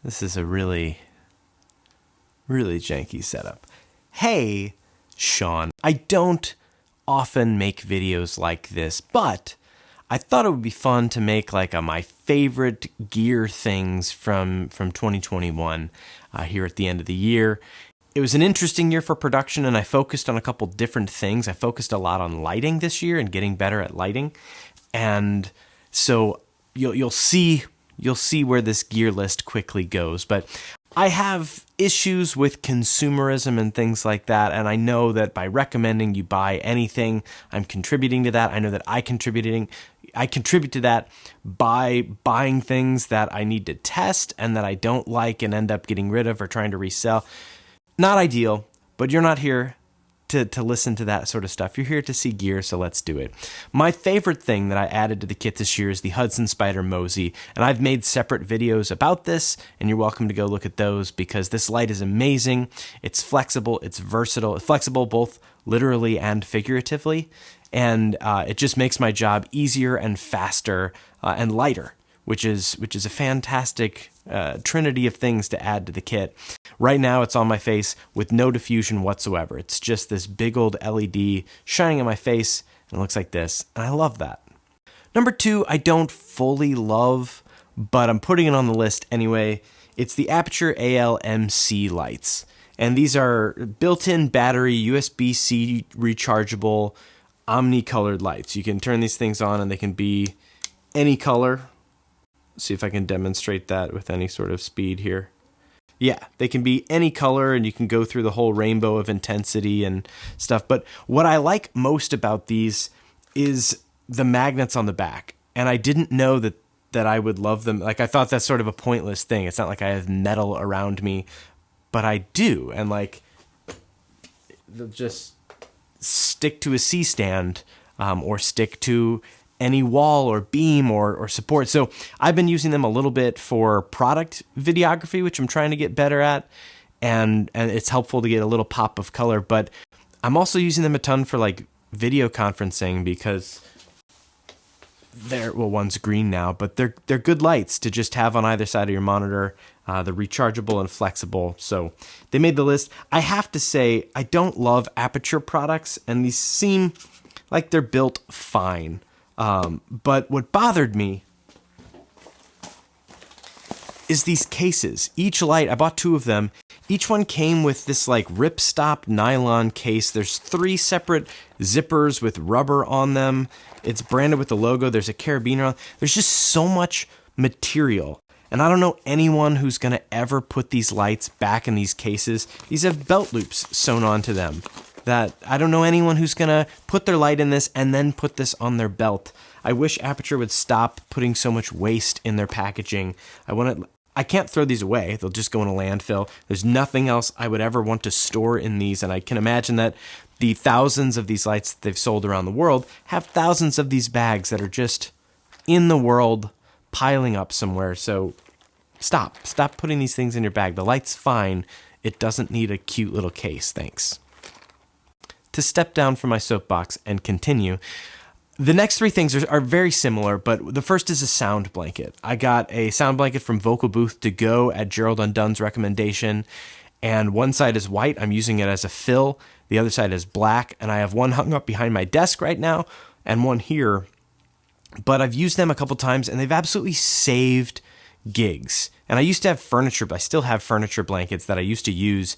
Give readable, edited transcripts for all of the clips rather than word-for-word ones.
This is a really janky setup. Hey, Sean, I don't often make videos like this, but I thought it would be fun to make like my favorite gear things from 2021 here at the end of the year. It was an interesting year for production, and I focused on a couple different things. I focused a lot on lighting this year and getting better at lighting, and so you'll see where this gear list quickly goes. But I have issues with consumerism and things like that, and I know that by recommending you buy anything, I'm contributing to that. I know that I contribute to that by buying things that I need to test and that I don't like and end up getting rid of or trying to resell. Not ideal, but you're not here to listen to that sort of stuff. You're here to see gear, so let's do it. My favorite thing that I added to the kit this year is the Hudson Spider Mozzie, and I've made separate videos about this, and you're welcome to go look at those because this light is amazing. It's flexible, it's versatile, it's flexible both literally and figuratively, and it just makes my job easier and faster and lighter, which is a fantastic trinity of things to add to the kit. Right now it's on my face with no diffusion whatsoever. It's just this big old LED shining in my face, and it looks like this, and I love that. Number 2, I don't fully love, but I'm putting it on the list anyway. It's the Aputure AL-MC lights, and these are built-in battery, USB-C rechargeable, omni-colored lights. You can turn these things on and they can be any color. See if I can demonstrate that with any sort of speed here. Yeah, they can be any color and you can go through the whole rainbow of intensity and stuff. But what I like most about these is the magnets on the back. And I didn't know that I would love them. Like, I thought that's sort of a pointless thing. It's not like I have metal around me, but I do. And like, they'll just stick to a C-stand or stick to any wall or beam or support. So I've been using them a little bit for product videography, which I'm trying to get better at, and it's helpful to get a little pop of color, but I'm also using them a ton for like video conferencing because one's green now, but they're good lights to just have on either side of your monitor. They're rechargeable and flexible, so they made the list. I have to say, I don't love Aputure products, and these seem like they're built fine. But what bothered me is these cases. Each light, I bought 2 of them. Each one came with this like ripstop nylon case. There's 3 separate zippers with rubber on them. It's branded with the logo. There's a carabiner on. There's just so much material. And I don't know anyone who's going to ever put these lights back in these cases. These have belt loops sewn onto them. That I don't know anyone who's gonna put their light in this and then put this on their belt. I wish Aputure would stop putting so much waste in their packaging. I can't throw these away. They'll just go in a landfill. There's nothing else I would ever want to store in these, and I can imagine that the thousands of these lights that they've sold around the world have thousands of these bags that are just in the world piling up somewhere. So stop putting these things in your bag. The light's fine. It doesn't need a cute little case. Thanks. To step down from my soapbox and continue, the next 3 things are very similar, but the first is a sound blanket. I got a sound blanket from Vocal Booth to Go at Gerald Undone's recommendation, and one side is white. I'm using it as a fill. The other side is black, and I have one hung up behind my desk right now and one here, but I've used them a couple times, and they've absolutely saved gigs. And I used to have furniture, but I still have furniture blankets that I used to use.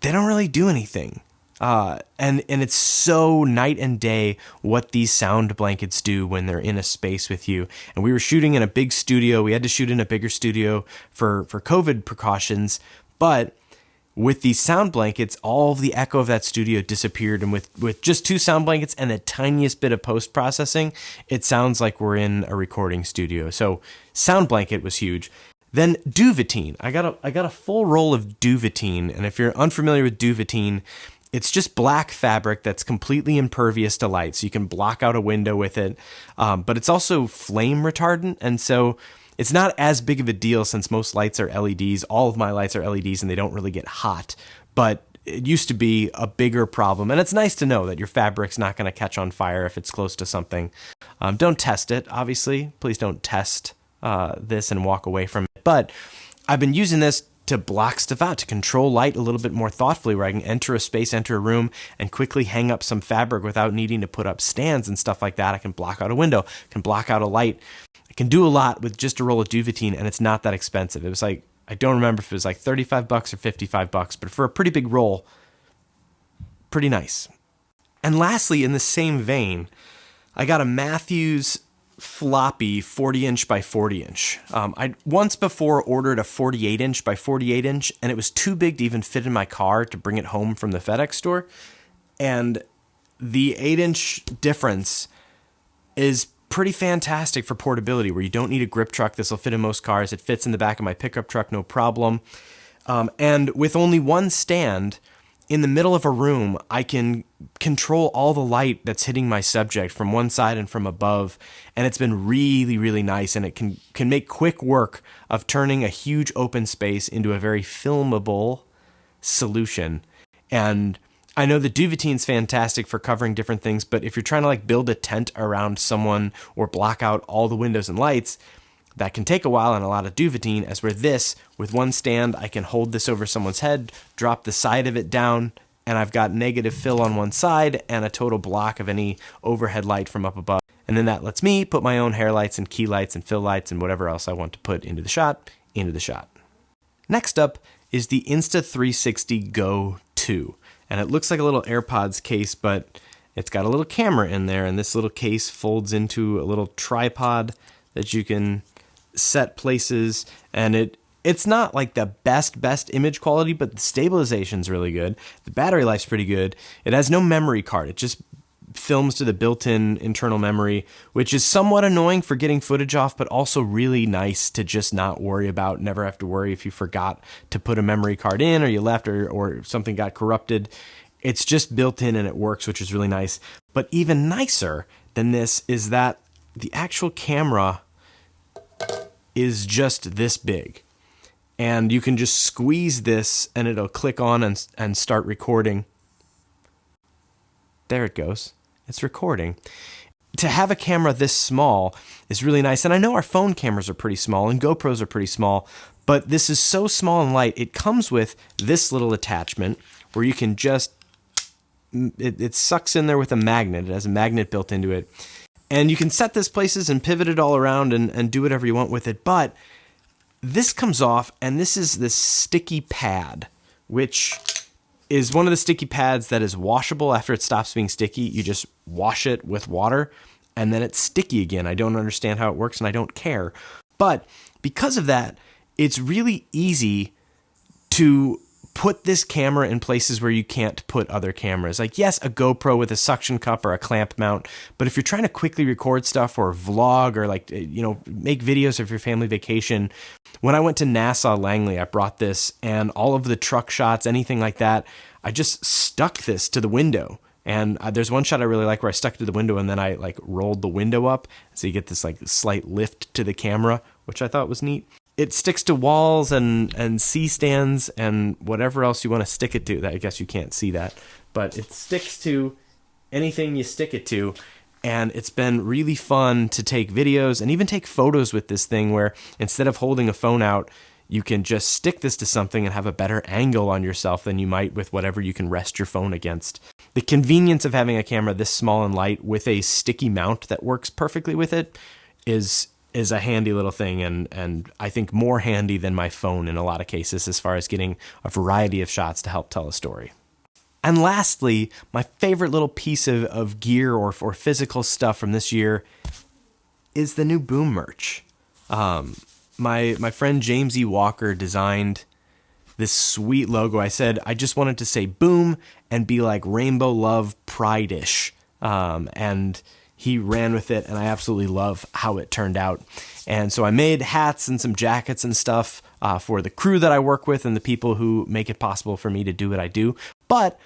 They don't really do anything. And it's so night and day what these sound blankets do when they're in a space with you. And we were shooting in a big studio. We had to shoot in a bigger studio for COVID precautions. But with these sound blankets, all of the echo of that studio disappeared. And with just 2 sound blankets and the tiniest bit of post-processing, it sounds like we're in a recording studio. So sound blanket was huge. Then Duvetyne. I got a full roll of Duvetyne. And if you're unfamiliar with Duvetyne, it's just black fabric that's completely impervious to light, so you can block out a window with it. But it's also flame retardant, and so it's not as big of a deal since most lights are LEDs. All of my lights are LEDs, and they don't really get hot. But it used to be a bigger problem, and it's nice to know that your fabric's not going to catch on fire if it's close to something. Don't test it, obviously. Please don't test this and walk away from it. But I've been using this to block stuff out, to control light a little bit more thoughtfully, where I can enter a space, enter a room, and quickly hang up some fabric without needing to put up stands and stuff like that. I can block out a window, can block out a light. I can do a lot with just a roll of Duvetyne, and it's not that expensive. It was like, I don't remember if it was like 35 bucks or 55 bucks, but for a pretty big roll, pretty nice. And lastly, in the same vein, I got a Matthews Floppy 40-inch by 40-inch. I once before ordered a 48-inch by 48-inch, and it was too big to even fit in my car to bring it home from the FedEx store. And the 8-inch difference is pretty fantastic for portability, where you don't need a grip truck. This will fit in most cars. It fits in the back of my pickup truck, no problem. And with only one stand, in the middle of a room, I can control all the light that's hitting my subject from one side and from above, and it's been really, really nice, and it can make quick work of turning a huge open space into a very filmable solution. And I know the Duvetyne's fantastic for covering different things, but if you're trying to like build a tent around someone or block out all the windows and lights, that can take a while and a lot of Duvetyne, as where this, with one stand, I can hold this over someone's head, drop the side of it down, and I've got negative fill on one side and a total block of any overhead light from up above. And then that lets me put my own hair lights and key lights and fill lights and whatever else I want to put into the shot. Next up is the Insta360 GO 2. And it looks like a little AirPods case, but it's got a little camera in there, and this little case folds into a little tripod that you can set places, and it's not like the best image quality, but the stabilization's really good. The battery life's pretty good. It has no memory card. It just films to the built-in internal memory, which is somewhat annoying for getting footage off, but also really nice to just not worry about, never have to worry if you forgot to put a memory card in, or you left, or something got corrupted. It's just built in and it works, which is really nice. But even nicer than this is that the actual camera is just this big, and you can just squeeze this and it'll click on and start recording. There it goes. It's recording. To have a camera this small is really nice, and I know our phone cameras are pretty small and GoPros are pretty small, but this is so small and light. It comes with this little attachment where you can just, it sucks in there with a magnet. It has a magnet built into it. And you can set this places and pivot it all around and do whatever you want with it. But this comes off, and this is this sticky pad, which is one of the sticky pads that is washable after it stops being sticky. You just wash it with water, and then it's sticky again. I don't understand how it works, and I don't care. But because of that, it's really easy to put this camera in places where you can't put other cameras. Like, yes, a GoPro with a suction cup or a clamp mount, but if you're trying to quickly record stuff or vlog or like, you know, make videos of your family vacation. When I went to Nassau Langley, I brought this, and all of the truck shots, anything like that, I just stuck this to the window. And there's one shot I really like where I stuck it to the window and then I like rolled the window up, so you get this like slight lift to the camera, which I thought was neat. It sticks to walls and C-stands and whatever else you want to stick it to. I guess you can't see that, but it sticks to anything you stick it to. And it's been really fun to take videos and even take photos with this thing, where instead of holding a phone out, you can just stick this to something and have a better angle on yourself than you might with whatever you can rest your phone against. The convenience of having a camera this small and light with a sticky mount that works perfectly with it is a handy little thing, and I think more handy than my phone in a lot of cases as far as getting a variety of shots to help tell a story. And lastly, my favorite little piece of gear or physical stuff from this year is the new Boom merch. My friend James E. Walker designed this sweet logo. I said I just wanted to say Boom and be like Rainbow Love Pride-ish, and he ran with it, and I absolutely love how it turned out. And so I made hats and some jackets and stuff for the crew that I work with and the people who make it possible for me to do what I do. But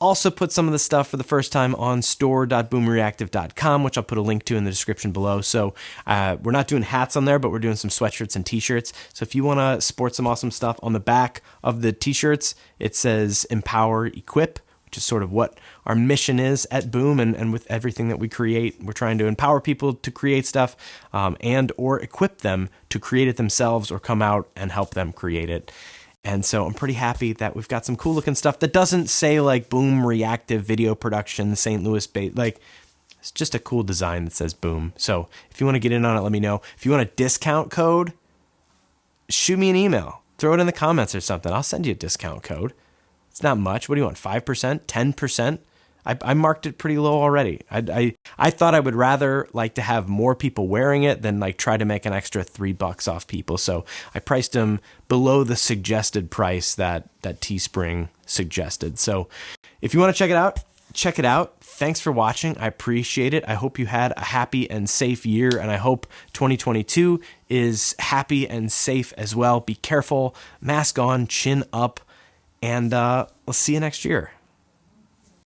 also put some of the stuff for the first time on store.boomreactive.com, which I'll put a link to in the description below. So we're not doing hats on there, but we're doing some sweatshirts and t-shirts. So if you want to sport some awesome stuff, on the back of the t-shirts, it says Empower Equip, which is sort of what our mission is at Boom, and with everything that we create, we're trying to empower people to create stuff and or equip them to create it themselves or come out and help them create it. And so I'm pretty happy that we've got some cool looking stuff that doesn't say like Boom Reactive Video Production, St. Louis based. Like, it's just a cool design that says Boom. So if you want to get in on it, let me know. If you want a discount code, shoot me an email. Throw it in the comments or something. I'll send you a discount code. It's not much. What do you want? 5%? 10%? I marked it pretty low already. I thought I would rather like to have more people wearing it than like try to make an extra $3 off people. So I priced them below the suggested price that Teespring suggested. So if you want to check it out, check it out. Thanks for watching. I appreciate it. I hope you had a happy and safe year, and I hope 2022 is happy and safe as well. Be careful, mask on, chin up, and we'll see you next year.